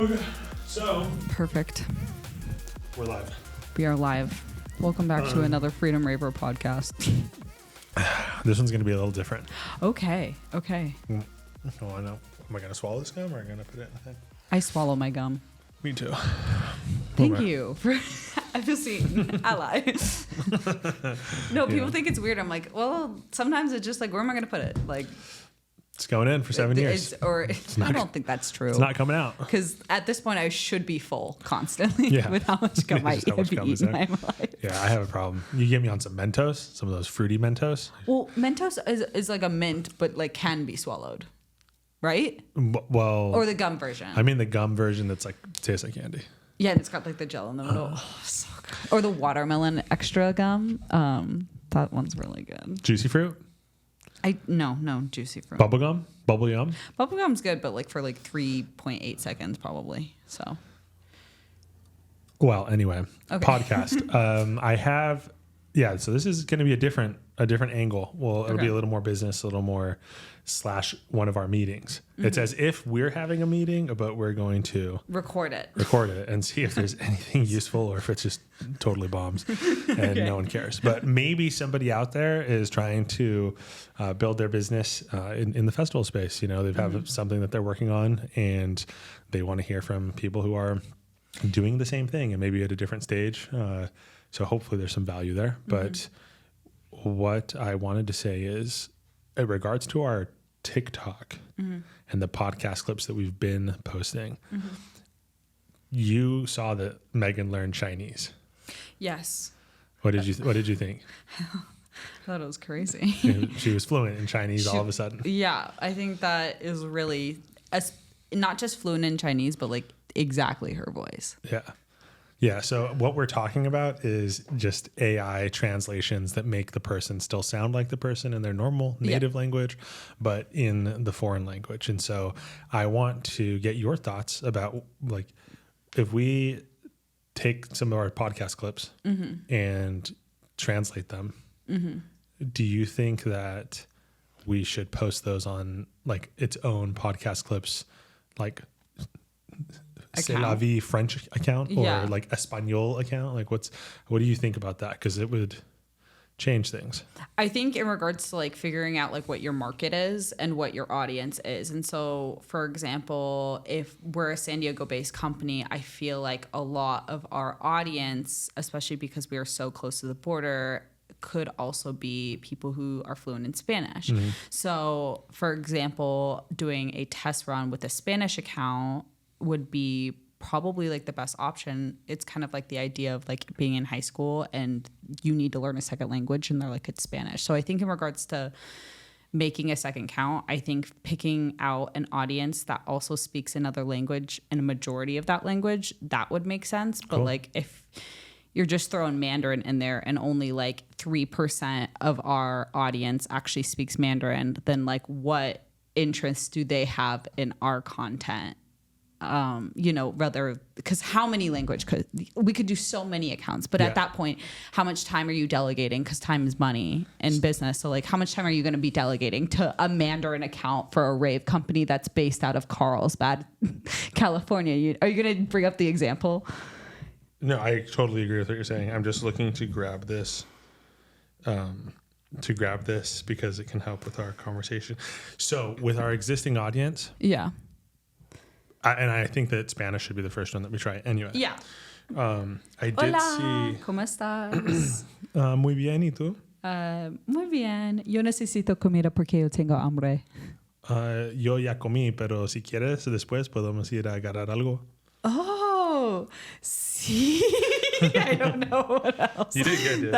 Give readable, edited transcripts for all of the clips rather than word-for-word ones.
Okay, so Perfect. we're live. We are live. Welcome back to another Freedom Raver podcast. This one's going to be a little different. Okay. Oh, I know. Am I going to swallow this gum or am I going to put it in the thing? I swallow my gum. Me too. Thank you for. I feel seen. Ally. No, people think it's weird. I'm like, well, sometimes it's just like, where am I going to put it? Like, It's going in for 7 years. I don't think that's true. It's not coming out. Because at this point, I should be full constantly Yeah. with how much gum I Just how much have gum is eaten in there. my life. Yeah, I have a problem. You get me on some Mentos, some of those fruity Mentos. Well, Mentos is like a mint, but like can be swallowed, right? Well, Or the gum version. I mean the gum version that's like tastes like candy. Yeah, and it's got like the gel in the middle. Oh, so good. Or the watermelon extra gum. That one's really good. Juicy fruit, No, juicy fruit. bubble gum, bubble yum. Bubble gum's good, but like for like 3.8 seconds probably. So Well, anyway, Okay. podcast. I have, so this is going to be a different angle. Well, it'll be Okay. a little more business, a little more / one of our meetings. It's as if we're having a meeting, but we're going to record it. and see if there's anything useful or if it's just totally bombs and no one cares. But maybe somebody out there is trying to build their business in the festival space. You know, they have something that they're working on and they want to hear from people who are doing the same thing and maybe at a different stage. So hopefully there's some value there. But what I wanted to say is in regards to our TikTok and the podcast clips that we've been posting, you saw that Megan learned Chinese. Yes. What did you think? I thought it was crazy. She was fluent in Chinese all of a sudden. Yeah, I think that is really not just fluent in Chinese, but like exactly her voice. Yeah. So what we're talking about is just AI translations that make the person still sound like the person in their normal native language, but in the foreign language. And so I want to get your thoughts about like if we take some of our podcast clips and translate them, do you think that we should post those on like its own podcast clips, like C'est la vie French account or like Espanol account? Like what do you think about that? Because it would change things. I think in regards to like figuring out like what your market is and what your audience is. And so, for example, if we're a San Diego based company, I feel like a lot of our audience, especially because we are so close to the border, could also be people who are fluent in Spanish. So, for example, doing a test run with a Spanish account would be probably like the best option. It's kind of like the idea of like being in high school and you need to learn a second language and they're like, it's Spanish. So I think in regards to making a second count, I think picking out an audience that also speaks another language and a majority of that language, that would make sense. But like if you're just throwing Mandarin in there and only like 3% of our audience actually speaks Mandarin, then like what interests do they have in our content? Rather, because how many language we could do so many accounts, but at that point, how much time are you delegating? Because time is money in business. So like, how much time are you going to be delegating to a Mandarin account for a rave company that's based out of Carlsbad, California? Are you going to bring up the example? No, I totally agree with what you're saying. I'm just looking to grab this, because it can help with our conversation. So with our existing audience, Yeah. and I think that Spanish should be the first one that we try. Anyway. Yeah. I did Hola, ¿cómo estás? see. Muy bien, ¿y tú? Muy bien. Yo necesito comida porque yo tengo hambre. Yo ya comí, pero si quieres, después podemos ir a agarrar algo. Oh, see? I don't know what else. You did good, dude.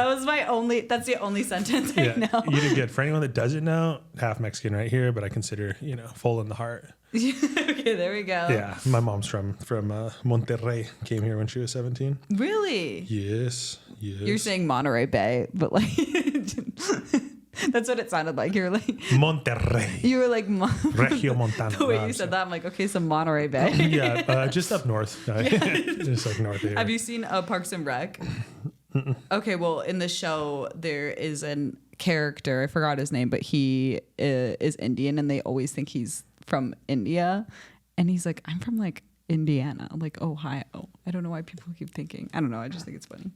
That's the only sentence I know. You did good. For anyone that doesn't know, half Mexican right here, but I consider, full in the heart. Okay, there we go. Yeah, my mom's from Monterrey. Came here when she was 17. Really? Yes. You're saying Monterey Bay, but like that's what it sounded like. You were like Monterrey. You were like Regio Montana. The way you said that, I'm like, okay, so Monterey Bay. Yeah, just up north. Just like north of here. Have you seen Parks and Rec? Okay, well, in the show there is an character, I forgot his name, but he is Indian, and they always think he's from India, and he's like, I'm from like Indiana, like Ohio. I don't know why people keep thinking. I don't know. I just think it's funny.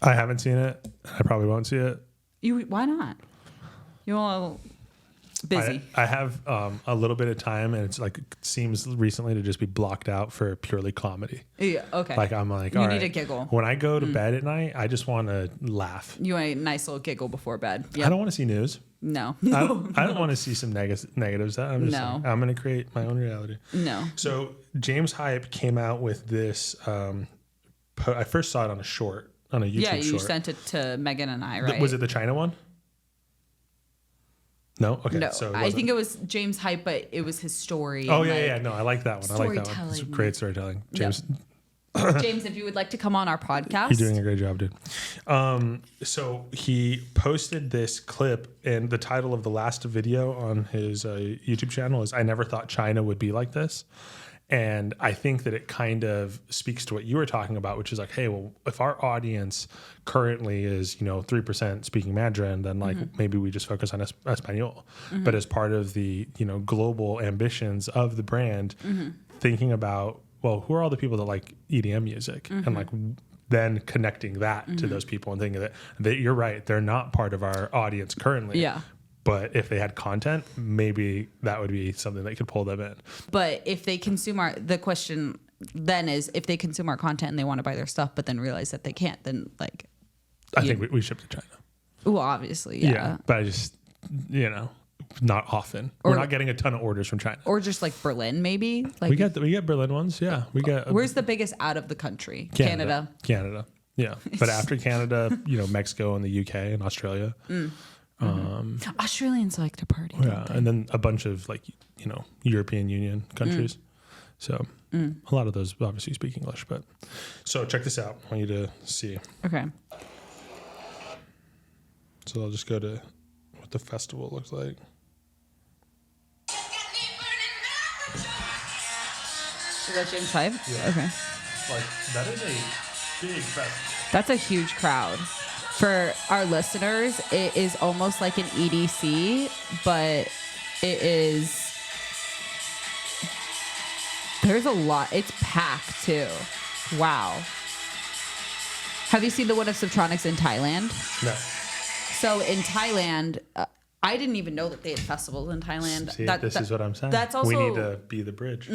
I haven't seen it. I probably won't see it. Why not? You're all busy. I have a little bit of time, and it's like it seems recently to just be blocked out for purely comedy. Yeah. Okay. Like I'm like, You all need right. a giggle. When I go to bed at night, I just want to laugh. You want a nice little giggle before bed. Yep. I don't want to see news. No. I don't want to see some negatives. I'm just No. like, I'm going to create my own reality. No. So James Hype came out with this. I first saw it on a short, on a YouTube Yeah, you short. sent it to Megan and I, right? Was it the China one? No? Okay. No, So I think it was James Hype, but it was his story. Oh, and, yeah. No, I like that one. I like that one. It's storytelling. great storytelling. James, James, if you would like to come on our podcast. you're doing a great job, dude. So he posted this clip, and the title of the last video on his YouTube channel is "I Never Thought China Would Be Like This." And I think that it kind of speaks to what you were talking about, which is like, hey, well, if our audience currently is, 3% speaking Mandarin, then like maybe we just focus on Espanol. But as part of the, global ambitions of the brand, thinking about, well, who are all the people that like EDM music? And like then connecting that to those people and thinking that you're right, they're not part of our audience currently. Yeah. But if they had content, maybe that would be something that could pull them in. But if they consume the question then is if they consume our content and they want to buy their stuff, but then realize that they can't, then like. I think we ship to China. Well, obviously, yeah. But I just, not often. We're not getting a ton of orders from China. Or just like Berlin, maybe. Like We get Berlin ones. Yeah, we get. Where's the biggest out of the country? Canada. Yeah, but after Canada, Mexico and the UK and Australia. Australians like to party. Yeah, and then a bunch of like European Union countries. So a lot of those obviously speak English. But so check this out. I want you to see. Okay. So I'll just go to what the festival looks like. Is that James Hype? Yeah. Okay. Like that is a big festival. That's a huge crowd. For our listeners, it is almost like an EDC, but it is. There's a lot. It's packed too. Wow. Have you seen the one of Subtronics in Thailand? No. So in Thailand, I didn't even know that they had festivals in Thailand. See, this is what I'm saying. That's also, we need to be the bridge.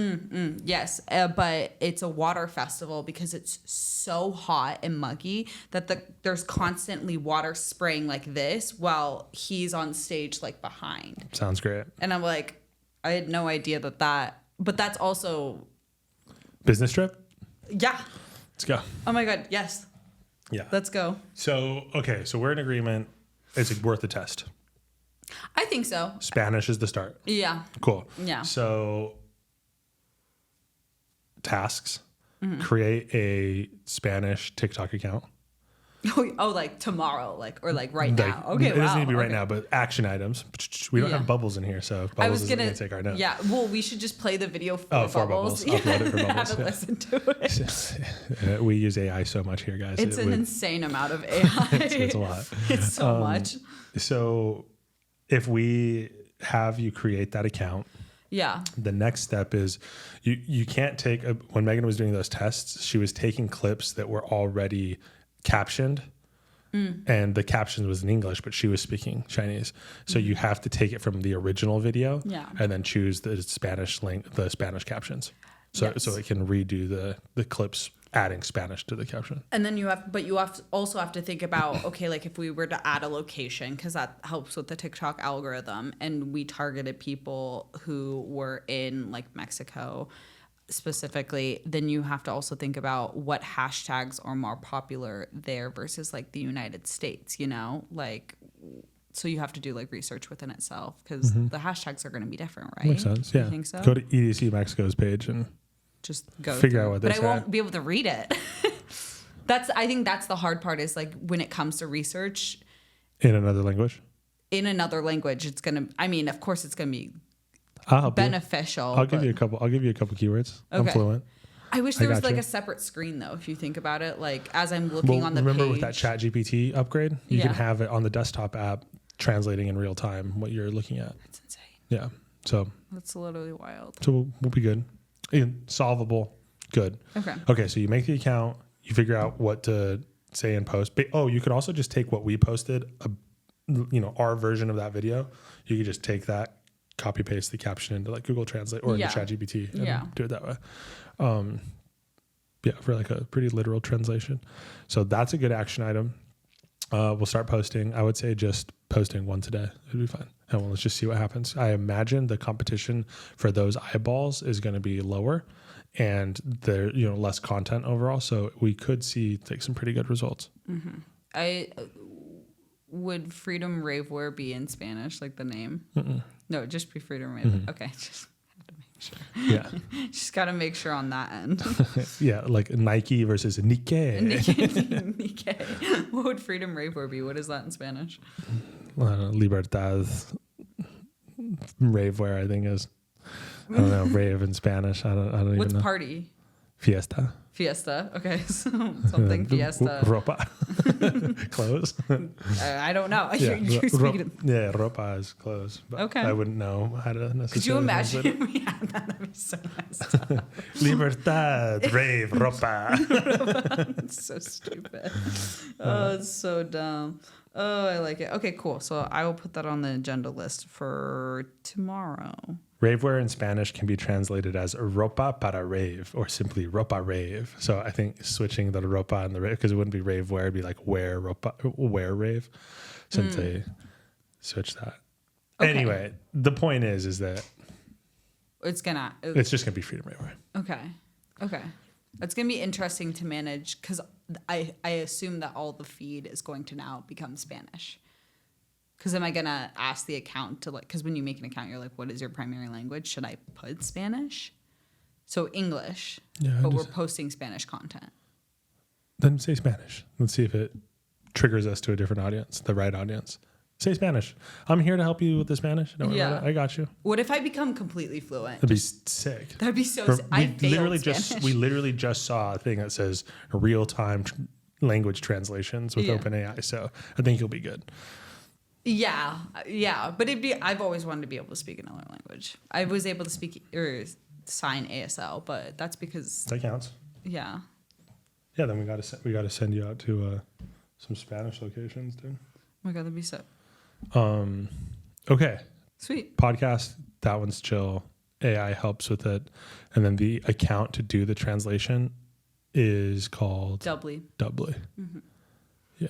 Yes, but it's a water festival because it's so hot and muggy that there's constantly water spraying like this while he's on stage like behind. Sounds great. And I'm like, I had no idea that, but that's also... Business trip? Yeah. Let's go. Oh my God, yes. Yeah. Let's go. So we're in agreement. It's worth a test. I think so. Spanish is the start. Yeah. Cool. Yeah. So tasks, create a Spanish TikTok account. Oh, like tomorrow, or right now. Okay, it doesn't need to be right now, but action items. We don't have bubbles in here, so Bubbles isn't going to take our notes. Yeah, well, we should just play the video for for Bubbles. Upload it for Bubbles. Haven't listened to it. We use AI so much here, guys. It's an insane amount of AI. It's a lot. It's so much. So if we have you create that account, Yeah. the next step is you can't take when Megan was doing those tests, she was taking clips that were already captioned and the caption was in English, but she was speaking Chinese. So you have to take it from the original video and then choose the Spanish link, the Spanish captions. So it can redo the clips adding Spanish to the caption. And then you also have to think about, okay, like if we were to add a location, because that helps with the TikTok algorithm, and we targeted people who were in like Mexico specifically, then you have to also think about what hashtags are more popular there versus like the United States, so you have to do like research within itself because the hashtags are going to be different, right? Makes sense. Yeah. You think so? Go to EDC Mexico's page and just go figure out what they say. But I won't be able to read it. I think that's the hard part is like when it comes to research in another language. It's going to, of course it's going to be I'll help beneficial. I'll give you a couple keywords. Okay. I'm fluent. I wish there was like you. a separate screen though, if you think about it. Like as I'm looking on the remember page. with that ChatGPT upgrade, you can have it on the desktop app translating in real time what you're looking at. That's insane. Yeah. So That's literally wild. we'll be good. Solvable. Good. Okay. So you make the account, you figure out what to say in post. But, you could also just take what we posted, our version of that video. You could just take that, copy paste the caption into like Google Translate or into ChatGPT and do it that way. For like a pretty literal translation. So that's a good action item. We'll start posting. I would say just posting once a day. It'd be fine. And let's just see what happens. I imagine the competition for those eyeballs is going to be lower and there, less content overall. So we could see like some pretty good results. Mm-hmm. Would Freedom Rave Wear be in Spanish, like the name? Mm-mm. No, just be Freedom Rave. Mm-hmm. Okay, just had to make sure. Yeah, just got to make sure on that end. Yeah, like Nike versus Nikkei. Nikkei. What would Freedom Rave Wear be? What is that in Spanish? Libertad Rave Wear, I think is. I don't know, rave in Spanish. I don't even know. What's party? Fiesta. Fiesta. Okay, so something fiesta. Ropa. Clothes. I don't know. Yeah, You're speaking. Yeah, ropa is clothes. But okay. I wouldn't know how to necessarily. Could you imagine if we had that? That'd be so nice. Libertad, rave, ropa. It's so stupid. Oh, it's so dumb. Oh, I like it. Okay, cool. So I will put that on the agenda list for tomorrow. Ravewear in Spanish can be translated as ropa para rave or simply ropa rave. So I think switching the ropa and the rave, because it wouldn't be rave wear, it'd be like wear ropa, wear rave, since they switch that. Okay. Anyway, the point is that it's just gonna be Freedom Rave Wear. Okay. It's gonna be interesting to manage because I assume that all the feed is going to now become Spanish. Because am I going to ask the account to because when you make an account, you're like, what is your primary language? Should I put Spanish? So English, but we're posting Spanish content. Then say Spanish. Let's see if it triggers us to a different audience, the right audience. Say Spanish. I'm here to help you with the Spanish. Don't worry about it. I got you. What if I become completely fluent? That'd be sick. That'd be so sick. We literally just saw a thing that says real-time language translations with OpenAI. So I think you'll be good. Yeah, but I've always wanted to be able to speak another language. I was able to speak or sign ASL, but that's because that counts. Yeah. Yeah, then we got to send you out to some Spanish locations, dude. Oh my god, that'd be so. Okay. Sweet. Podcast, that one's chill. AI helps with it, and then the account to do the translation is called Doubly. Mm-hmm. Yeah.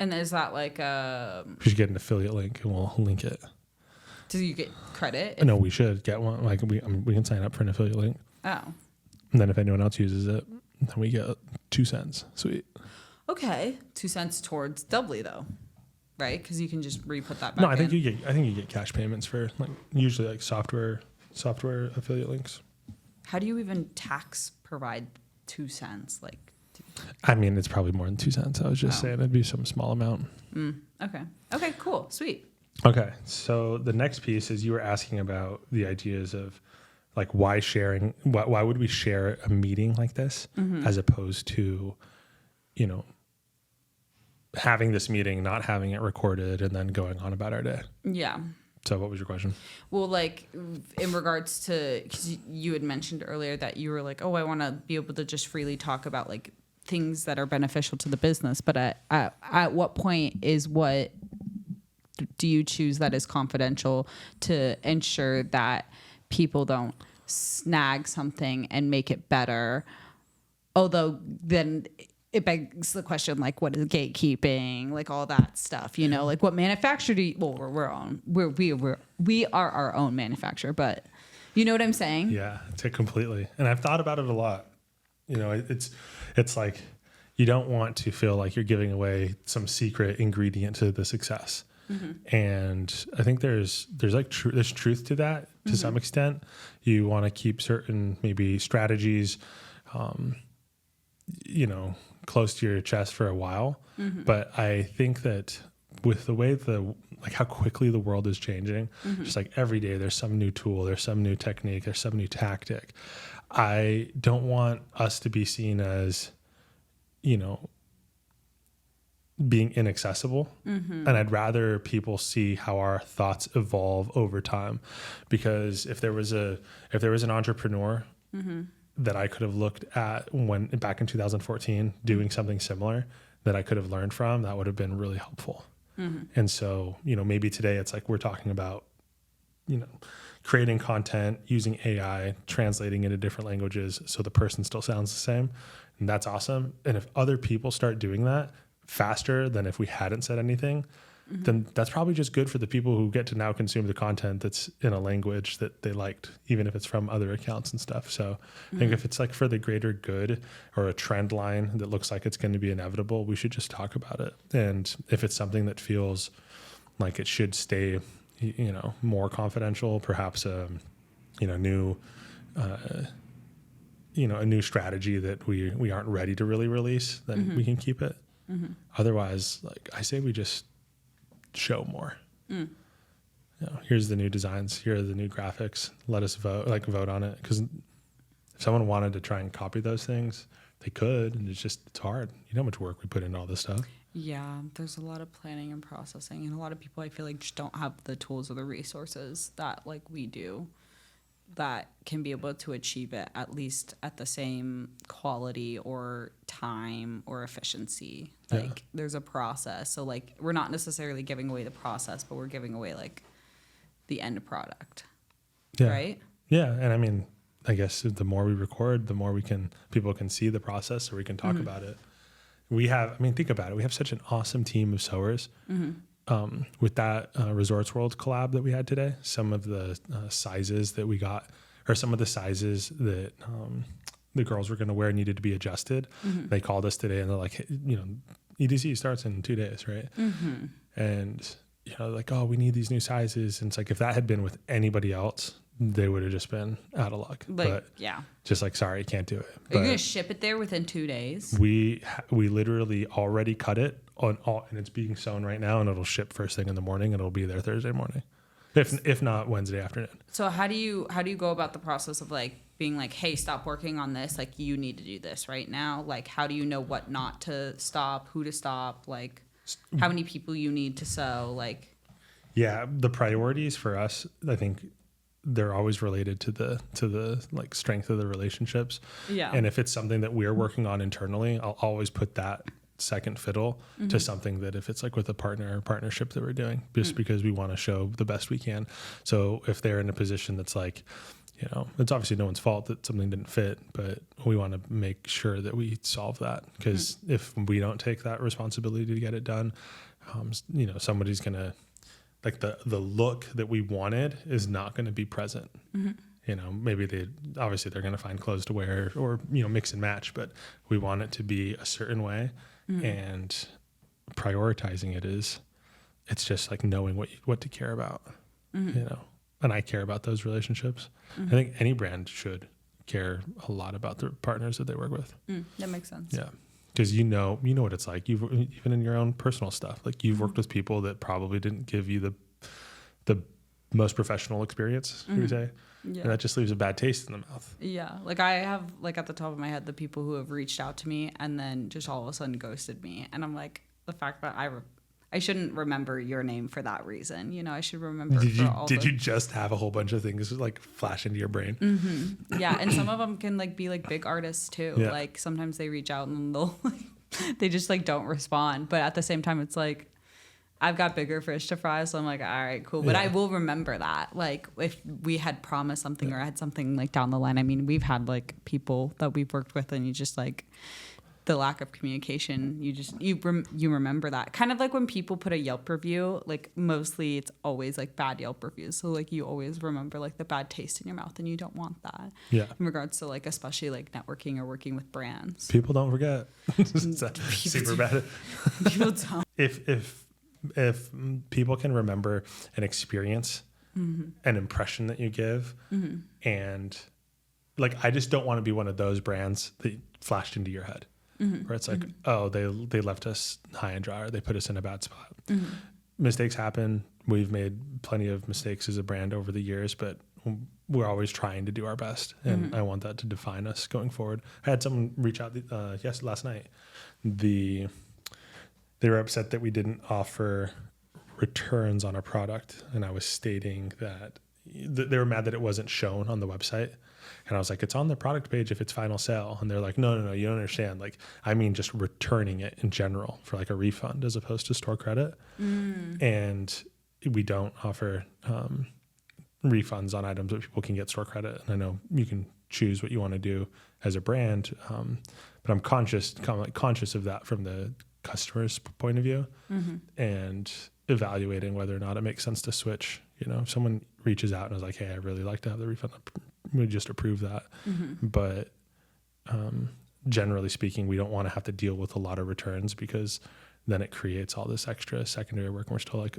And is that like we should get an affiliate link and we'll link it. Do you get credit? No, we should get one. Like we can sign up for an affiliate link. Oh. And then if anyone else uses it, then we get 2 cents. Sweet. Okay, 2 cents towards Doubly though, right? Because you can just re-put that back. No, I think you get cash payments for usually like software affiliate links. How do you even tax provide 2 cents? I mean, it's probably more than 2 cents. I was just saying it'd be some small amount. Okay, cool. Sweet. Okay. So the next piece is you were asking about the ideas of why sharing, why would we share a meeting like this as opposed to, having this meeting, not having it recorded and then going on about our day. Yeah. So what was your question? Well, in regards to, because you had mentioned earlier that you were like, oh, I want to be able to just freely talk about things that are beneficial to the business. But at what point do you choose that is confidential to ensure that people don't snag something and make it better? Although then it begs the question, what is gatekeeping, all that stuff, what manufacturer do you, we are our own manufacturer, but you know what I'm saying? Yeah, completely. And I've thought about it a lot. It's like, you don't want to feel like you're giving away some secret ingredient to the success. Mm-hmm. And I think there's truth to that to some extent. You want to keep certain maybe strategies, close to your chest for a while. Mm-hmm. But I think that with the way how quickly the world is changing, just every day there's some new tool, there's some new technique, there's some new tactic. I don't want us to be seen as, being inaccessible. Mm-hmm. And I'd rather people see how our thoughts evolve over time. Because if there was an entrepreneur that I could have looked at when back in 2014 doing something similar that I could have learned from, that would have been really helpful. And so, maybe today it's like we're talking about, creating content, using AI, translating into different languages so the person still sounds the same. And that's awesome. And if other people start doing that faster than if we hadn't said anything, then that's probably just good for the people who get to now consume the content that's in a language that they liked, even if it's from other accounts and stuff. So I think if it's like for the greater good or a trend line that looks like it's going to be inevitable, we should just talk about it. And if it's something that feels like it should stay, more confidential, perhaps a new a new strategy that we aren't ready to really release, then we can keep it. Otherwise, like I say, we just show more. Here's the new designs, here are the new graphics, let us vote on it. Because if someone wanted to try and copy those things, they could, and it's hard. You know how much work we put into all this stuff. Yeah, there's a lot of planning and processing, and a lot of people I feel like just don't have the tools or the resources that like we do that can be able to achieve it at least at the same quality or time or efficiency. Like there's a process. So like we're not necessarily giving away the process, but we're giving away like the end product. Yeah. Right? Yeah. And I mean, I guess the more we record, the more people can see the process, so we can talk about it. Think about it. We have such an awesome team of sewers. With that Resorts World collab that we had today, some of the sizes that we got, or some of the sizes that the girls were going to wear needed to be adjusted. They called us today and they're like, hey, EDC starts in 2 days, right? And like, oh, we need these new sizes. And it's like, if that had been with anybody else, they would have just been out of luck. Just like, sorry, can't do it. Are you going to ship it there within 2 days? We literally already cut it and it's being sewn right now, and it'll ship first thing in the morning, and it'll be there Thursday morning, if not Wednesday afternoon. So how do you go about the process of like being like, hey, stop working on this, like you need to do this right now? Like how do you know what not to stop, who to stop, like how many people you need to sew? Like, yeah, the priorities for us, I think they're always related to the like strength of the relationships. Yeah. And if it's something that we're working on internally, I'll always put that second fiddle to something that if it's like with a partner or partnership that we're doing, just because we want to show the best we can. So if they're in a position that's like, it's obviously no one's fault that something didn't fit, but we want to make sure that we solve that, because if we don't take that responsibility to get it done, somebody's going to, like the look that we wanted is not going to be present. Maybe they're going to find clothes to wear or, mix and match, but we want it to be a certain way, and prioritizing it's just like knowing what to care about, and I care about those relationships. I think any brand should care a lot about the partners that they work with. That makes sense. Yeah. Because you know what it's like. You've even in your own personal stuff, like you've worked with people that probably didn't give you the most professional experience, should we say? Yeah. And that just leaves a bad taste in the mouth. Yeah. Like I have like at the top of my head the people who have reached out to me and then just all of a sudden ghosted me, and I'm like, the fact that I shouldn't remember your name for that reason. I should remember. Did you just have a whole bunch of things like flash into your brain? Yeah, and some of them can like be like big artists too. Yeah. Like sometimes they reach out and they'll they just like don't respond. But at the same time, it's like I've got bigger fish to fry, so I'm like, all right, cool. But I will remember that. Like if we had promised something or had something like down the line. I mean, we've had like people that we've worked with, and you just like. The lack of communication, you remember that. Kind of like when people put a Yelp review, like mostly it's always like bad Yelp reviews. So like you always remember like the bad taste in your mouth, and you don't want that. Yeah. In regards to like especially like networking or working with brands. People don't forget. Super bad. People don't. If people can remember an experience, an impression that you give, and like I just don't want to be one of those brands that flashed into your head. Where it's like, oh, they left us high and dry, or they put us in a bad spot. Mistakes happen. We've made plenty of mistakes as a brand over the years, but we're always trying to do our best. And I want that to define us going forward. I had someone reach out last night. They were upset that we didn't offer returns on our product. And I was stating that, they were mad that it wasn't shown on the website. And I was like, it's on the product page if it's final sale. And they're like, no, you don't understand. Like, I mean, just returning it in general for like a refund as opposed to store credit. And we don't offer refunds on items that people can get store credit. And I know you can choose what you want to do as a brand, but I'm conscious of that from the customer's point of view, and evaluating whether or not it makes sense to switch. If someone reaches out and is like, hey, I'd really like to have the refund, we just approve that. But generally speaking, we don't want to have to deal with a lot of returns, because then it creates all this extra secondary work. And we're still like,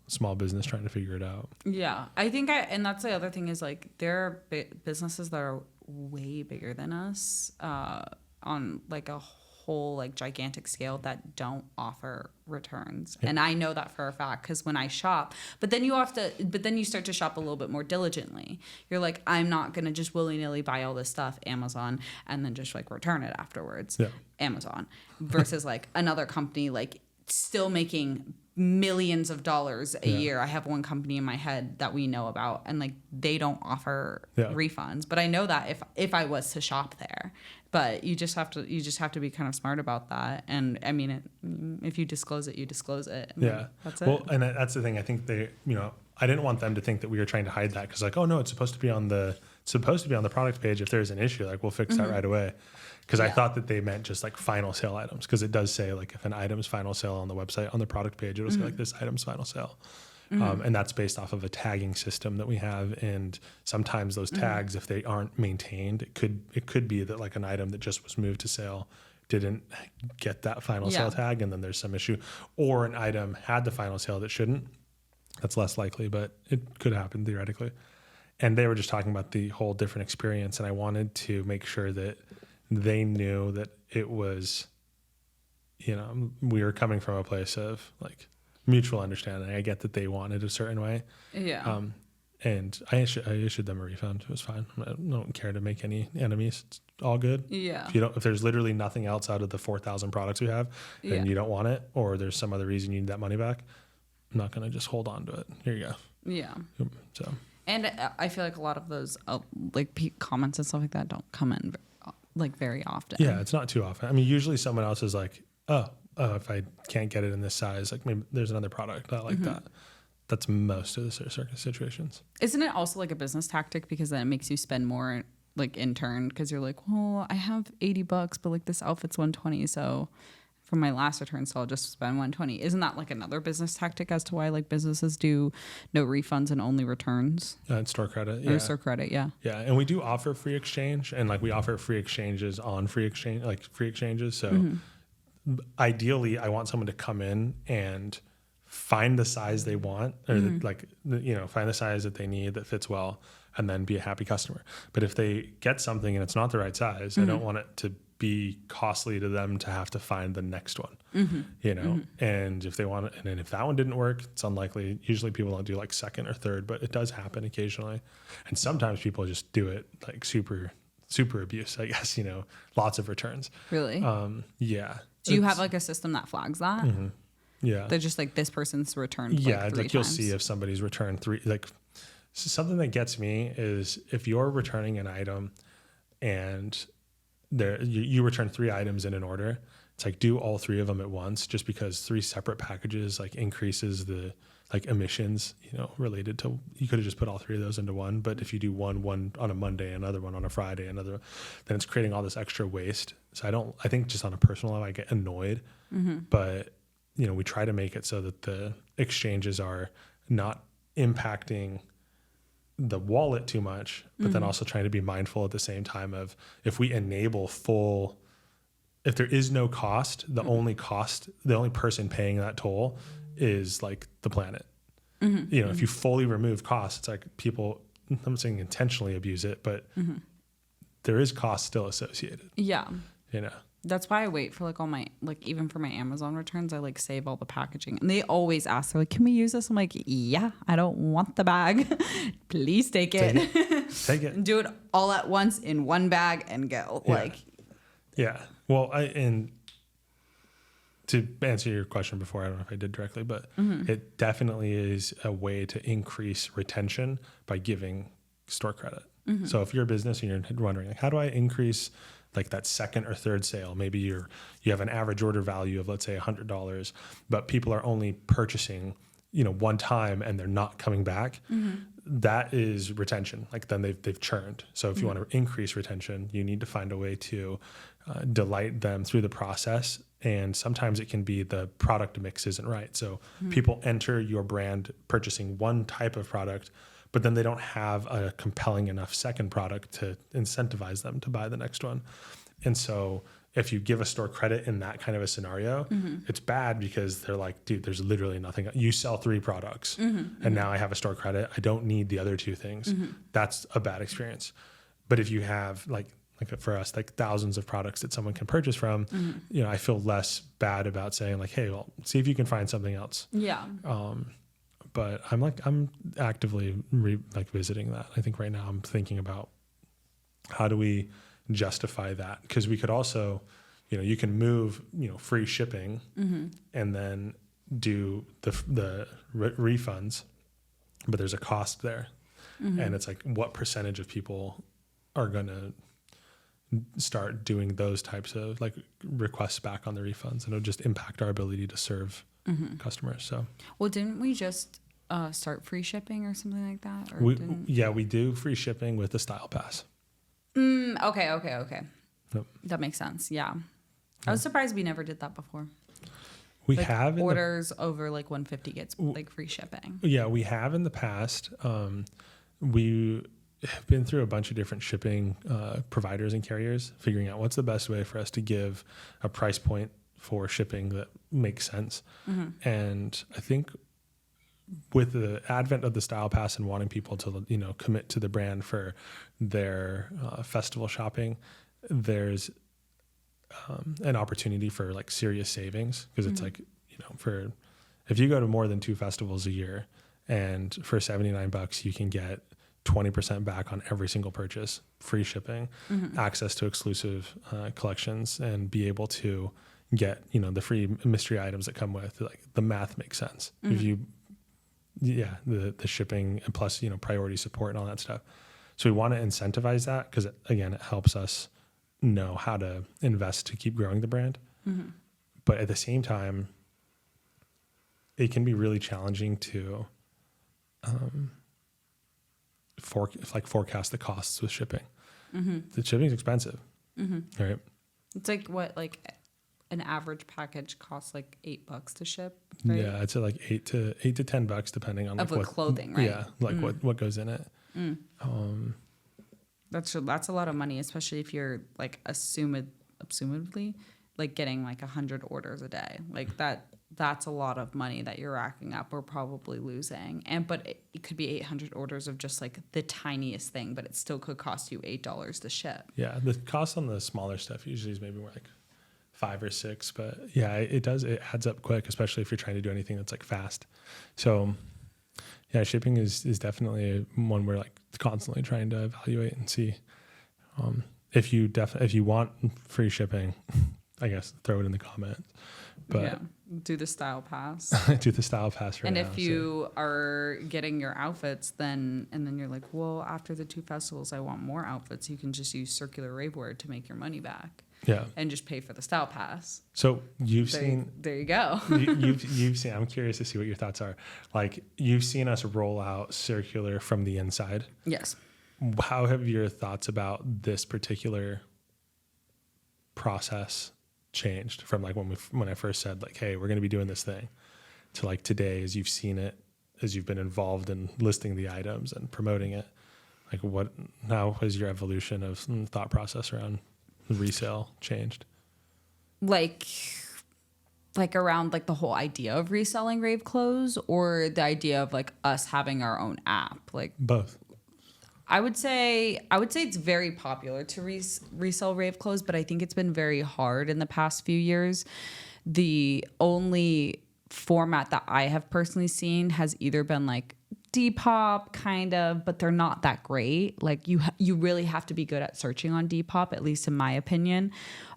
small business trying to figure it out. Yeah. I think and that's the other thing is like, there are businesses that are way bigger than us on like a whole like gigantic scale that don't offer returns. And I know that for a fact, because when I shop, but then you start to shop a little bit more diligently. You're like, I'm not going to just willy-nilly buy all this stuff Amazon and then just like return it afterwards. Amazon versus like another company like still making millions of dollars a year. I have one company in my head that we know about, and like they don't offer refunds, but I know that if I was to shop there. But you just have to be kind of smart about that. And I mean, if you disclose it, you disclose it. That's it. Well, and that's the thing. I think I didn't want them to think that we were trying to hide that, because like, oh no, it's supposed to be on the product page. If there's an issue, like we'll fix that right away. Because I thought that they meant just like final sale items, because it does say like if an item's final sale on the website, on the product page, it'll say like this item's final sale. And that's based off of a tagging system that we have. And sometimes those tags, if they aren't maintained, it could be that like an item that just was moved to sale didn't get that final sale tag, and then there's some issue, or an item had the final sale that shouldn't. That's less likely, but it could happen theoretically. And they were just talking about the whole different experience, and I wanted to make sure that they knew that it was, we were coming from a place of like mutual understanding. I get that they wanted a certain way. And I issued them a refund. It was fine. I don't care to make any enemies. It's all good. If there's literally nothing else out of the 4,000 products we have, and you don't want it, or there's some other reason you need that money back, I'm not going to just hold on to it. Here you go. So. And I feel like a lot of those like comments and stuff like that don't come in like very often. Yeah, it's not too often. I mean, usually someone else is like, if I can't get it in this size, like maybe there's another product I like that. That's most of the circus situations. Isn't it also like a business tactic, because then it makes you spend more like in turn, because you're like, well, I have $80, but like this outfit's $120, so for my last return, so I'll just spend $120. Isn't that like another business tactic as to why like businesses do no refunds and only returns? And store credit, or store credit, yeah. And we do offer free exchange, and like we offer free exchanges on free exchanges. So ideally, I want someone to come in and find the size they want, or find the size that they need that fits well, and then be a happy customer. But if they get something and it's not the right size, I don't want it to be costly to them to have to find the next one, and if they want it, and then if that one didn't work, it's unlikely. Usually people don't do like second or third, but it does happen occasionally. And sometimes people just do it like super abuse, I guess, lots of returns. Really? Yeah. Do you have like a system that flags that? Yeah. They're just like, this person's returned you'll see if somebody's returned three, like something that gets me is if you're returning an item and you return 3 items in an order, it's like do all 3 of them at once, just because 3 separate packages like increases the like emissions, related to, you could have just put all 3 of those into one. But if you do one on a Monday, another one on a Friday, then it's creating all this extra waste. So I think just on a personal level, I get annoyed, but we try to make it so that the exchanges are not impacting the wallet too much, but then also trying to be mindful at the same time of, if we enable if there is no cost, the only person paying that toll is like the planet. If you fully remove costs, it's like people, I'm saying intentionally abuse it, but there is cost still associated. Yeah. That's why I wait for like all my, like even for my Amazon returns, I like save all the packaging. And they always ask, they're like, can we use this? I'm like, yeah, I don't want the bag. Please take it. Take it. Do it all at once in one bag and go. Yeah. Well, and to answer your question before, I don't know if I did directly, but it definitely is a way to increase retention by giving store credit. So if you're a business and you're wondering, like, how do I increase like that second or third sale? Maybe you have an average order value of, let's say, $100, but people are only purchasing, one time and they're not coming back. That is retention. Like then they've churned. So if you want to increase retention, you need to find a way to delight them through the process. And sometimes it can be the product mix isn't right. So people enter your brand purchasing one type of product, but then they don't have a compelling enough second product to incentivize them to buy the next one. And so if you give a store credit in that kind of a scenario, it's bad because they're like, dude, there's literally nothing. You sell 3 products and now I have a store credit. I don't need the other 2 things. That's a bad experience. But if you have like for us, like thousands of products that someone can purchase from, I feel less bad about saying like, hey, well, see if you can find something else. Yeah. But I'm actively visiting that. I think right now I'm thinking about how do we justify that? Because we could also, you can move, free shipping and then do the refunds, but there's a cost there. And it's like, what percentage of people are going to start doing those types of like requests back on the refunds, and it'll just impact our ability to serve customers. So, well, didn't we just start free shipping or something like that? Or we do free shipping with the Style Pass. Okay. Yep. That makes sense. Yeah. I was surprised we never did that before. We have orders over like 150 gets like free shipping. Yeah, we have in the past. We have been through a bunch of different shipping providers and carriers, figuring out what's the best way for us to give a price point for shipping that makes sense. And I think with the advent of the Style Pass and wanting people to, commit to the brand for their festival shopping, there's an opportunity for like serious savings, because it's like, if you go to more than 2 festivals a year, and for $79 you can get 20% back on every single purchase, free shipping, access to exclusive collections, and be able to get, the free mystery items that come with, like the math makes sense. If you, the shipping and plus, priority support and all that stuff. So we want to incentivize that because again, it helps us know how to invest to keep growing the brand. But at the same time, it can be really challenging to forecast the costs with shipping. The shipping is expensive, right? It's like what, like an average package costs like $8 to ship, right? Yeah, it's like $8 to $10 depending on like what clothing, right? Yeah, like what goes in it. That's a lot of money, especially if you're like assumedly like getting like 100 orders a day. Like that's a lot of money that you're racking up or probably losing. But it could be 800 orders of just like the tiniest thing, but it still could cost you $8 to ship. Yeah, the cost on the smaller stuff usually is maybe more like 5 or 6, but yeah, it adds up quick, especially if you're trying to do anything that's like fast. So yeah, shipping is definitely one we're like constantly trying to evaluate and see. If you want free shipping, I guess throw it in the comments. But do the Style Pass. Do the Style Pass right now. And if you are getting your outfits, then you're like, well, after the 2 festivals, I want more outfits. You can just use Circular Rave Wear to make your money back. Yeah. And just pay for the Style Pass. So you've seen. There you go. you've seen. I'm curious to see what your thoughts are. Like, you've seen us roll out Circular from the inside. Yes. How have your thoughts about this particular process changed from like when I first said like, hey, we're going to be doing this thing, to like today, as you've seen it, as you've been involved in listing the items and promoting it? Like, how has your evolution of thought process around resale changed? Like around like the whole idea of reselling rave clothes, or the idea of like us having our own app? Like both. I would say it's very popular to resell rave clothes, but I think it's been very hard in the past few years. The only format that I have personally seen has either been like Depop, kind of, but they're not that great. Like you really have to be good at searching on Depop, at least in my opinion.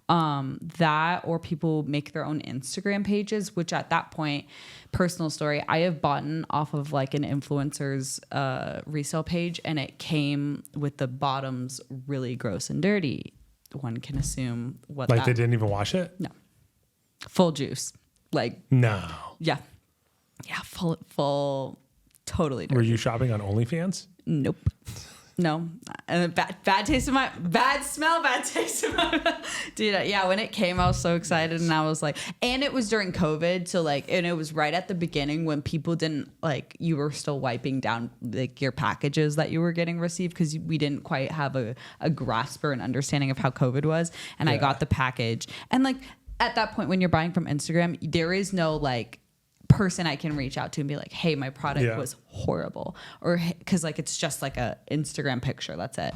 That, or people make their own Instagram pages, which at that point, personal story, I have bought off of like an influencer's resale page, and it came with the bottoms really gross and dirty. One can assume what Like they didn't even wash it? No. Full juice. Like, no. Yeah. Yeah. Full, totally dirty. Were you shopping on OnlyFans? Nope. No. And bad taste in my, bad smell, bad taste in my, dude. Yeah. When it came, I was so excited, and I was like, and it was during COVID. So like, and it was right at the beginning when people didn't like, you were still wiping down like your packages that you were getting received, because we didn't quite have a grasp or an understanding of how COVID was. And I got the package, and like at that point when you're buying from Instagram, there is no like person I can reach out to and be like, hey, my product was horrible, or because like it's just like a Instagram picture, that's it.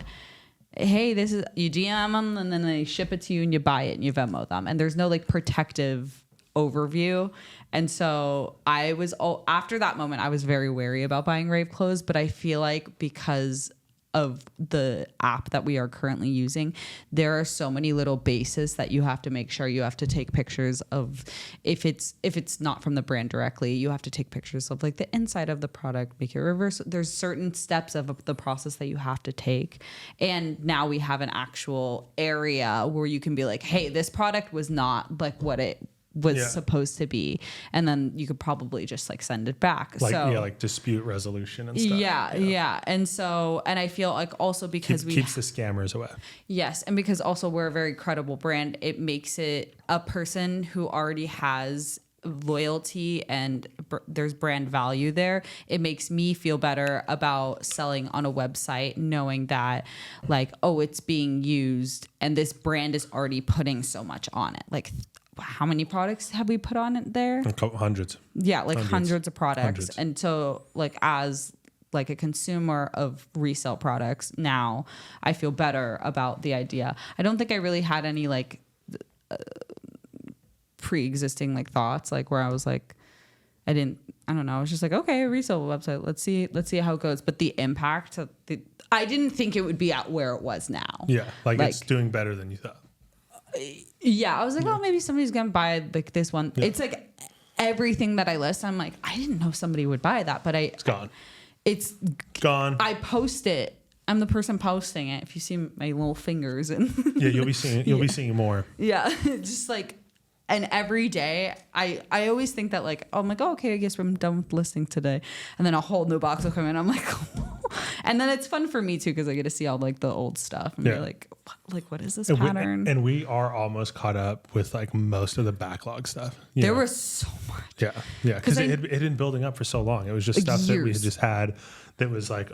Hey, this is, you DM them and then they ship it to you and you buy it and you Venmo them, and there's no like protective overview. And so I was, after that moment, I was very wary about buying rave clothes, but I feel like because of the app that we are currently using, there are so many little bases that you have to make sure you have to take pictures of. If it's not from the brand directly, you have to take pictures of like the inside of the product, make it reverse. There's certain steps of the process that you have to take. And now we have an actual area where you can be like, hey, this product was not like what it was supposed to be, and then you could probably just like send it back. Like, so like dispute resolution and stuff. Yeah. And so, and I feel like also because keeps the scammers away. Yes. And because also we're a very credible brand, it makes it a person who already has loyalty and there's brand value there. It makes me feel better about selling on a website, knowing that like, oh, it's being used and this brand is already putting so much on it. Like, how many products have we put on it there? A couple hundreds. Yeah, like hundreds of products. Hundreds. And so like as like a consumer of resale products, now I feel better about the idea. I don't think I really had any like pre-existing like thoughts, like where I was like, I don't know. I was just like, okay, a resale website. Let's see how it goes. But the impact, I didn't think it would be at where it was now. Yeah, like it's doing better than you thought. Yeah, I was like, oh, maybe somebody's gonna buy like this one. Yeah. It's like everything that I list, I'm like, I didn't know somebody would buy that, but it's gone. It's gone. I post it. I'm the person posting it. If you see my little fingers and you'll be seeing more. Yeah, just like, and every day I always think that like, oh, I'm like, oh, okay, I guess I'm done with listing today, and then a whole new box will come in. I'm like, and then it's fun for me too because I get to see all like the old stuff and be like, what is this pattern? And we are almost caught up with like most of the backlog stuff. There was so much. Yeah, because it had been building up for so long. It was just stuff that we had just had that was like,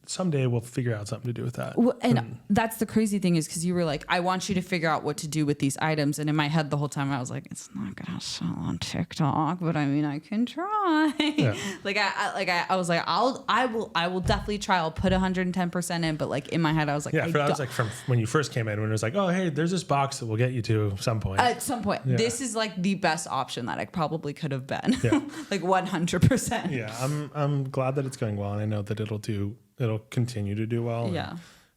someday we'll figure out something to do with that. Well, and that's the crazy thing is because you were like, I want you to figure out what to do with these items. And in my head the whole time I was like, it's not going to sell on TikTok, but I mean, I can try. Yeah. I was like, I will definitely try. I'll put 110% in. But like in my head, I was like, that was like from when you first came in, when it was like, oh, hey, there's this box that we'll get you to some point. At some point. Yeah. This is like the best option that I probably could have been. Yeah. Like 100%. Yeah. I'm glad that it's going well. And I know that it'll continue to do well. Yeah.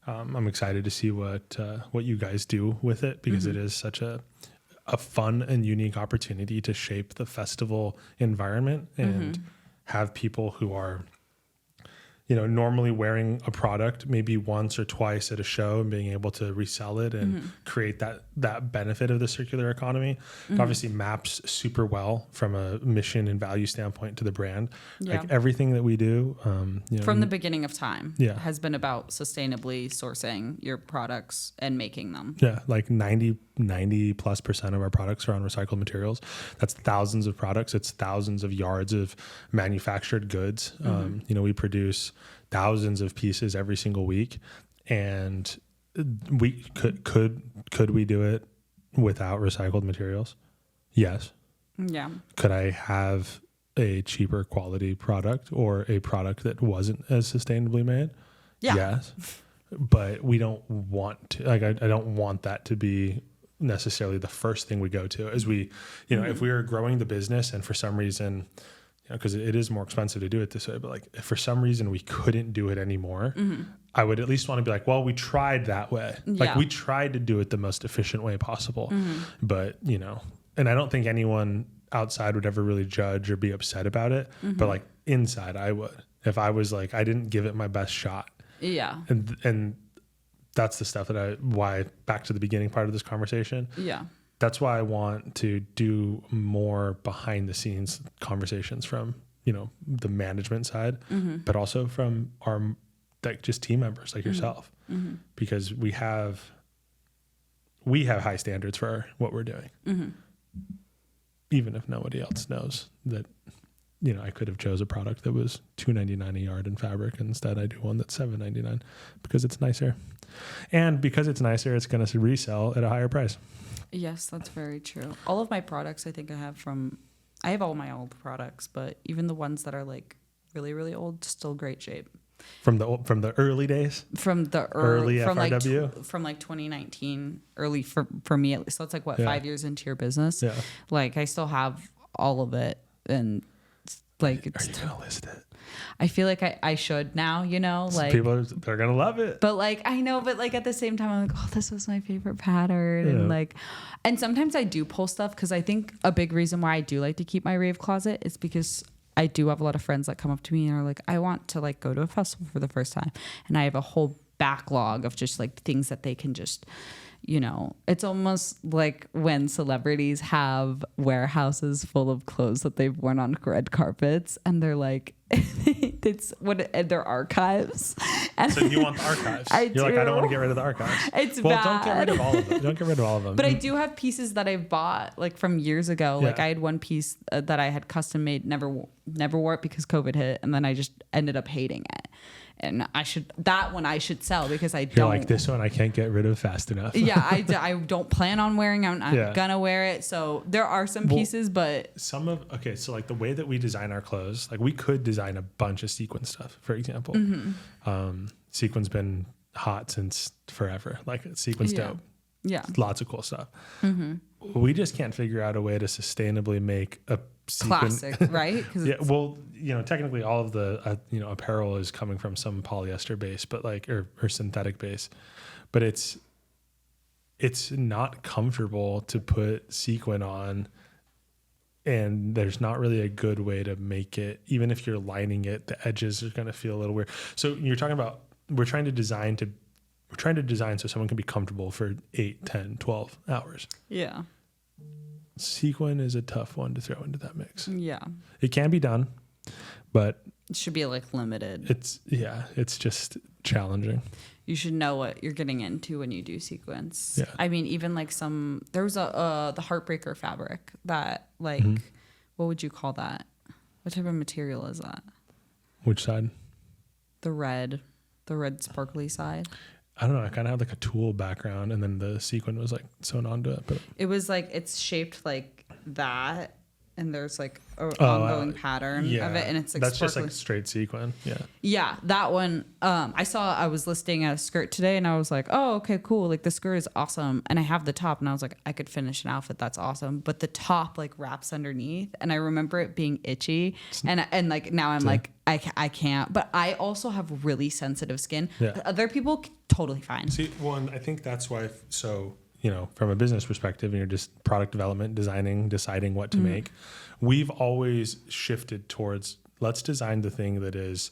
And, I'm excited to see what you guys do with it because it is such a fun and unique opportunity to shape the festival environment and have people who are, normally wearing a product maybe once or twice at a show and being able to resell it and create that benefit of the circular economy. It obviously maps super well from a mission and value standpoint to the brand. Yeah. Like everything that we do, from the beginning of time, has been about sustainably sourcing your products and making them. Yeah, like 90+% of our products are on recycled materials. That's thousands of products. It's thousands of yards of manufactured goods. We produce thousands of pieces every single week, and we could we do it without recycled materials? Yes. Yeah. Could I have a cheaper quality product or a product that wasn't as sustainably made? Yeah. Yes. But we don't want to, like, I don't want that to be necessarily the first thing we go to as we, if we are growing the business and for some reason, because it is more expensive to do it this way, but like if for some reason we couldn't do it anymore, I would at least want to be like, well, we tried that way. Like Yeah. we tried to do it the most efficient way possible. But, you know, and I don't think anyone outside would ever really judge or be upset about it. But like inside I would, if I was like, I didn't give it my best shot. Yeah. And that's the stuff that why back to the beginning part of this conversation. Yeah. That's why I want to do more behind the scenes conversations from, you know, the management side, but also from our like just team members like yourself, because we have high standards for what we're doing, even if nobody else knows that, you know, I could have chose a product that was $2.99 a yard in fabric. And instead I do one that's $7.99 because it's nicer, and because it's nicer, it's going to resell at a higher price. Yes, that's very true. All of my products, I think I have all my old products, but even the ones that are like really, really old, still great shape. From the early days, From the early from FRW, from like 2019, early for me at least. So it's like 5 years into your business. Yeah. Like I still have all of it, and like are you gonna list it? I feel like I should now, you know, like They're gonna love it. But like I know, but like at the same time, I'm like, oh, this was my favorite pattern, and like, and sometimes I do pull stuff because I think a big reason why I do like to keep my rave closet is because I do have a lot of friends that come up to me and are like, I want to like go to a festival for the first time, and I have a whole backlog of just like things that they can just, you know, it's almost like when celebrities have warehouses full of clothes that they've worn on red carpets, and they're like, it's their archives. And So you want the archives? You're like, I don't want to get rid of the archives. It's well, bad. don't get rid of all of them. Don't get rid of all of them. But I do have pieces that I've bought like from years ago. Yeah. Like I had one piece that I had custom made, never wore it because COVID hit, and then I just ended up hating it. And I should sell because You're like, this one I can't get rid of fast enough. Yeah, I don't plan on wearing it. I'm gonna wear it. So there are some pieces, but so like the way that we design our clothes, like we could design a bunch of sequin stuff, for example. Sequin's been hot since forever. Like sequin's dope. Yeah. Lots of cool stuff. We just can't figure out a way to sustainably make a sequin. Classic, right? Yeah. Well, you know, technically all of the, apparel is coming from some polyester base, but like, or synthetic base, but it's not comfortable to put sequin on, and there's not really a good way to make it. Even if you're lining it, the edges are going to feel a little weird. So you're talking about, we're trying to design so someone can be comfortable for 8, 10, 12 hours. Yeah. Sequin is a tough one to throw into that mix. Yeah. It can be done, but It should be like limited. it's just challenging. You should know what you're getting into when you do sequence. Yeah. I mean, even like there was the Heartbreaker fabric that like, what would you call that? What type of material is that? Which side? The red sparkly side. I don't know. I kind of had like a tulle background, and then the sequin was like sewn onto it. But It was like, it's shaped like that, and there's like an ongoing pattern of it, and it's like that's sparkly. just like straight sequin. Yeah. Yeah, that one. I was listing a skirt today, and I was like, oh, okay, cool. Like the skirt is awesome, and I have the top, and I was like, I could finish an outfit that's awesome, but the top like wraps underneath, and I remember it being itchy, and like now I'm like, I can't. But I also have really sensitive skin. Yeah. Other people totally fine. See, one, I think that's why. So, you know, from a business perspective, and you're just product development, deciding what to make. We've always shifted towards, let's design the thing that is,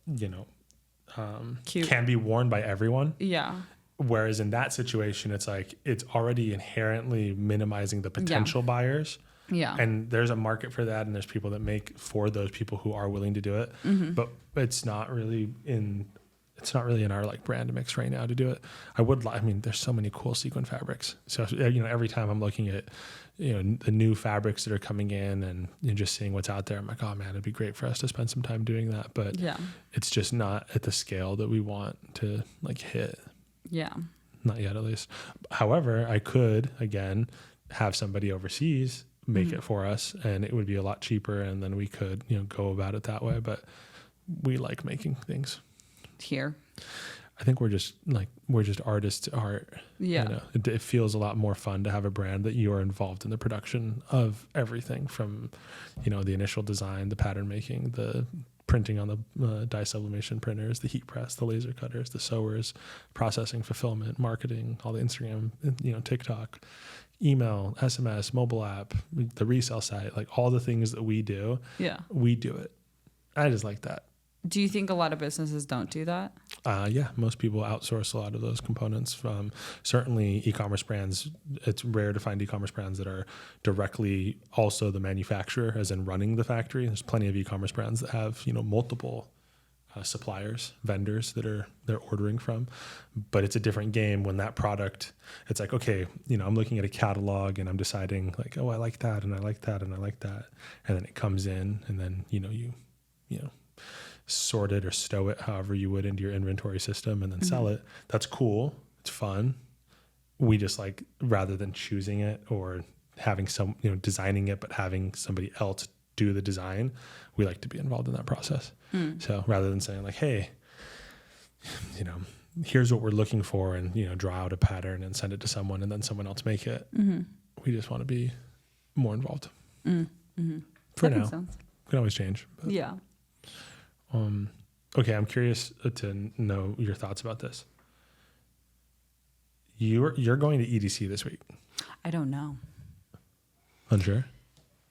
you know, Cute. can be worn by everyone. Yeah. Whereas in that situation, it's like, it's already inherently minimizing the potential buyers. Yeah. And there's a market for that, and there's people that make for those people who are willing to do it. But it's not really in our like brand mix right now to do it. I mean, there's so many cool sequin fabrics. So, you know, every time I'm looking at, you know, the new fabrics that are coming in and just seeing what's out there, I'm like, oh man, it'd be great for us to spend some time doing that. But it's just not at the scale that we want to like hit. Yeah. Not yet, at least. However, I could, again, have somebody overseas make it for us, and it would be a lot cheaper, and then we could, you know, go about it that way. But we like making things Here. I think we're just artists at heart. Yeah. You know, it feels a lot more fun to have a brand that you are involved in the production of everything from, you know, the initial design, the pattern making, the printing on the dye sublimation printers, the heat press, the laser cutters, the sewers, processing, fulfillment, marketing, all the Instagram, TikTok, email, SMS, mobile app, the resale site, like all the things that we do. Yeah. We do it. I just like that. Do you think a lot of businesses don't do that? Yeah, most people outsource a lot of those components from certainly e-commerce brands. It's rare to find e-commerce brands that are directly also the manufacturer, as in running the factory. There's plenty of e-commerce brands that have, multiple suppliers, vendors that they're ordering from. But it's a different game when that product, it's like, okay, I'm looking at a catalog and I'm deciding like, oh, I like that and I like that and I like that. And then it comes in and then, you sort it or stow it however you would into your inventory system and then sell it. That's cool. It's fun. We just like, rather than choosing it or having designing it, but having somebody else do the design, we like to be involved in that process. So rather than saying like, hey, here's what we're looking for and, draw out a pattern and send it to someone and then someone else make it. We just want to be more involved for now. Can always change. But. Yeah. Okay, I'm curious to know your thoughts about this. You're going to EDC this week. I don't know. Unsure?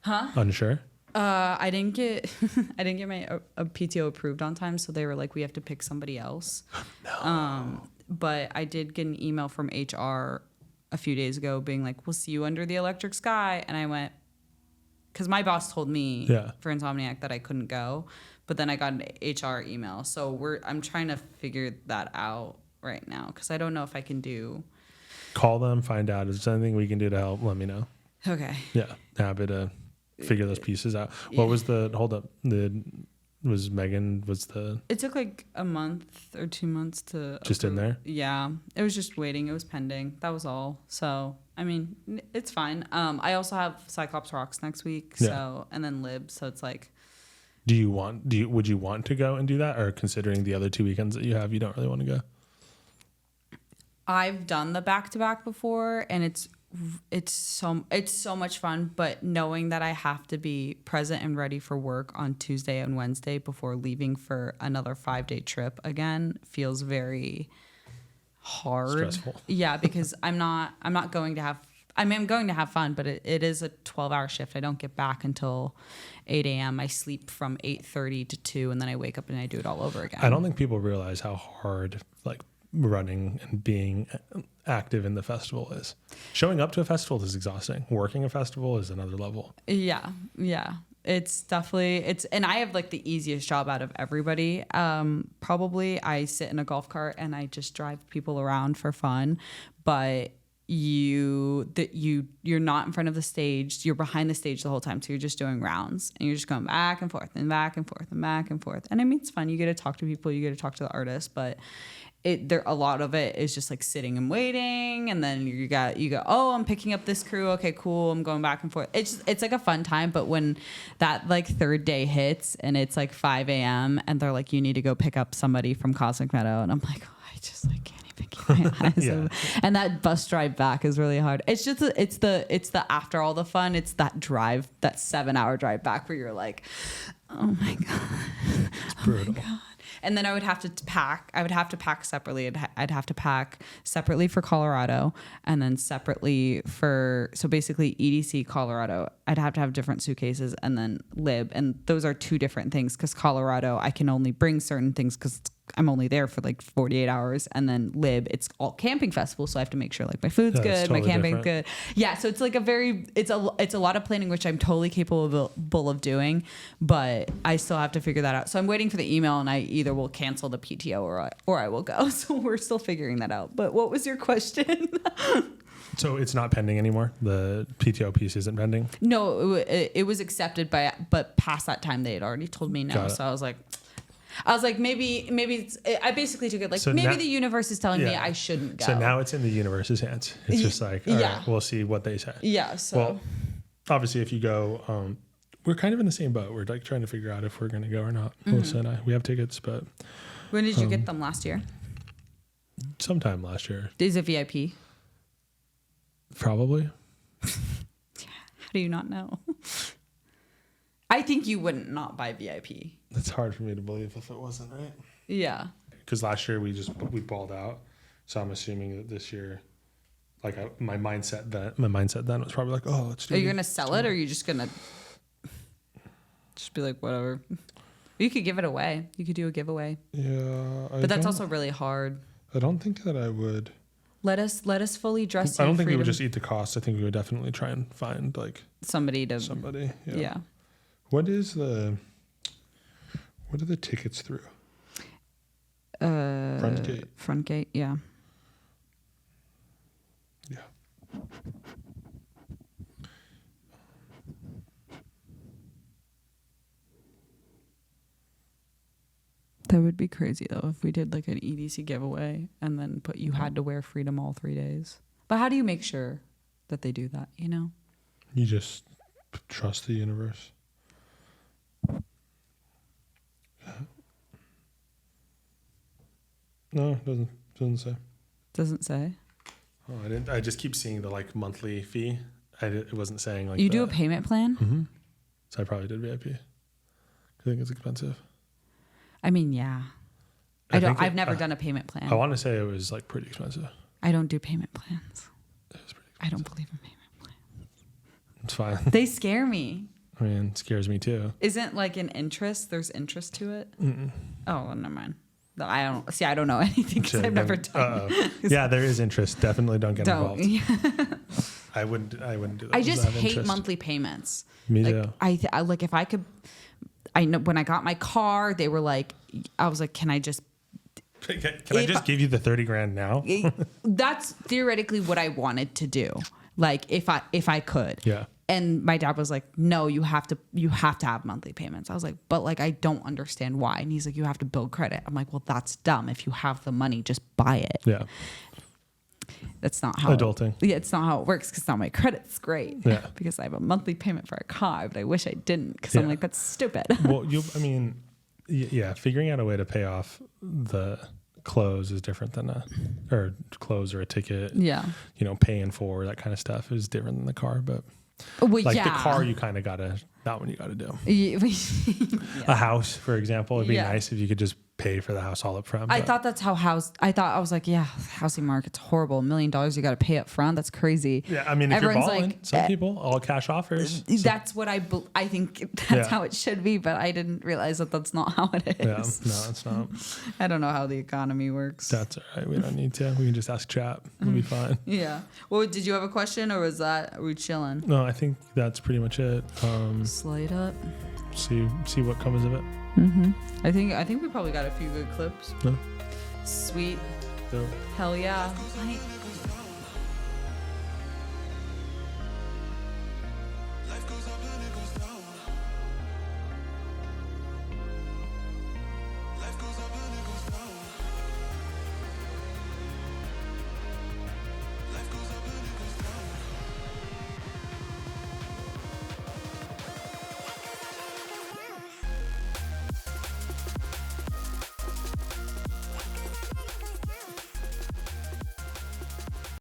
Huh? Unsure? I didn't get my PTO approved on time, so they were like, we have to pick somebody else. No. But I did get an email from HR a few days ago being like, we'll see you under the electric sky. And I went, because my boss told me for Insomniac that I couldn't go. But then I got an HR email. So I'm trying to figure that out right now because I don't know if I can do. Call them, find out. Is there anything we can do to help? Let me know. Okay. Yeah. Happy to figure those pieces out. What was It took like a month or 2 months to. Just in there? Yeah. It was just waiting. It was pending. That was all. So, I mean, it's fine. I also have Cyclops Rocks next week. So, and then Lib. So it's like. Would you want to go and do that, or considering the other 2 weekends that you have, you don't really want to go? I've done the back-to-back before and it's so much fun, but knowing that I have to be present and ready for work on Tuesday and Wednesday before leaving for another 5-day trip again feels very hard. Stressful. Yeah, because I'm going to have fun, but it is a 12-hour shift. I don't get back until 8 a.m. I sleep from 8:30 to 2, and then I wake up and I do it all over again. I don't think people realize how hard like running and being active in the festival is. Showing up to a festival is exhausting. Working a festival is another level. Yeah. It's definitely, and I have like the easiest job out of everybody. Probably I sit in a golf cart and I just drive people around for fun, but you're not in front of the stage, you're behind the stage the whole time, so you're just doing rounds and you're just going back and forth and back and forth and back and forth, and I mean it's fun. You get to talk to people, you get to talk to the artists, but a lot of it is just like sitting and waiting, and then you go, oh, I'm picking up this crew, okay, cool, I'm going back and forth. It's like a fun time, but when that like third day hits and it's like 5 a.m. and they're like, you need to go pick up somebody from Cosmic Meadow, and I'm like, oh, I just like can't even keep my eyes open. And that bus drive back is really hard. It's just it's the after all the fun, it's that drive, that 7-hour drive back where you're like, oh my god, it's brutal. Oh my god. And then I would have to pack separately. I'd have to pack separately for Colorado, and then separately so basically EDC Colorado, I'd have to have different suitcases, and then Lib. And those are two different things, because Colorado, I can only bring certain things because I'm only there for like 48 hours. And then Lib, it's all camping festival. So I have to make sure like my food's good, totally my camping's good. Yeah. So it's like it's a lot of planning, which I'm totally capable of doing, but I still have to figure that out. So I'm waiting for the email, and I either will cancel the PTO or I will go. So we're still figuring that out. But what was your question? So it's not pending anymore? The PTO piece isn't pending? No, it was accepted but past that time they had already told me no. So I was like, maybe it's, I basically took it like, so maybe now, the universe is telling me I shouldn't go. So now it's in the universe's hands. It's just like, all right, we'll see what they say. Yeah. So well, obviously if you go, we're kind of in the same boat. We're like trying to figure out if we're going to go or not. Mm-hmm. Melissa and I, we have tickets, but. When did you get them? Last year? Sometime last year. Is it VIP? Probably. How do you not know? I think you wouldn't not buy VIP. It's hard for me to believe if it wasn't, right? Yeah. Because last year we balled out. So I'm assuming that this year, like my mindset then was probably like, oh, let's do it. Are you going to sell it or are you just going to just be like, whatever? You could give it away. You could do a giveaway. Yeah. But that's also really hard. I don't think that I would. Let us fully dress you. I don't think we would just eat the cost. I think we would definitely try and find like somebody. Yeah. What are the tickets through? Front gate, yeah. Yeah. That would be crazy though if we did like an EDC giveaway and then you had to wear Freedom all 3 days. But how do you make sure that they do that, you know? You just trust the universe. No, it doesn't say. Doesn't say? Oh, I didn't. I just keep seeing the like monthly fee. It wasn't saying like you do a payment plan? Mm-hmm. So I probably did VIP. I think it's expensive. I mean, yeah. I've never done a payment plan. I want to say it was like pretty expensive. I don't do payment plans. It was pretty expensive. I don't believe in payment plans. It's fine. They scare me. I mean, it scares me too. Isn't like an interest? There's interest to it? Mm-mm. Oh, well, never mind. I don't know anything because I've never done it. Yeah, there is interest. Definitely don't get involved. Yeah. I wouldn't do that. I just hate monthly payments. Me like, too. I like if I could. I know when I got my car, they were like, I was like, can I just give you the 30 grand now? That's theoretically what I wanted to do. Like if I could. Yeah. And my dad was like, no, you have to have monthly payments. I was like, but like, I don't understand why. And he's like, you have to build credit. I'm like, well, that's dumb. If you have the money, just buy it. Yeah. That's not how adulting. It's not how it works because now my credit's great. Yeah. Because I have a monthly payment for a car, but I wish I didn't because I'm like, that's stupid. Well, figuring out a way to pay off the clothes is different than or clothes or a ticket. Yeah. Paying for that kind of stuff is different than the car, but the car, you kind of that one you gotta do. Yeah. A house, for example, it'd be nice if you could just pay for the house all up front. I thought that's how I was like, yeah, housing market's horrible. $1 million you got to pay up front. That's crazy. Yeah, I mean, if everyone's you're balling, like, some people all cash offers. That's what I think that's how it should be, but I didn't realize that that's not how it is. Yeah, no, it's not. I don't know how the economy works. That's all right. We don't need to. We can just ask chat. We'll be fine. Yeah. Well, did you have a question or are we chilling? No, I think that's pretty much it. Slide up. See what comes of it. Mm-hmm. I think we probably got a few good clips. No. Sweet. No. Hell yeah.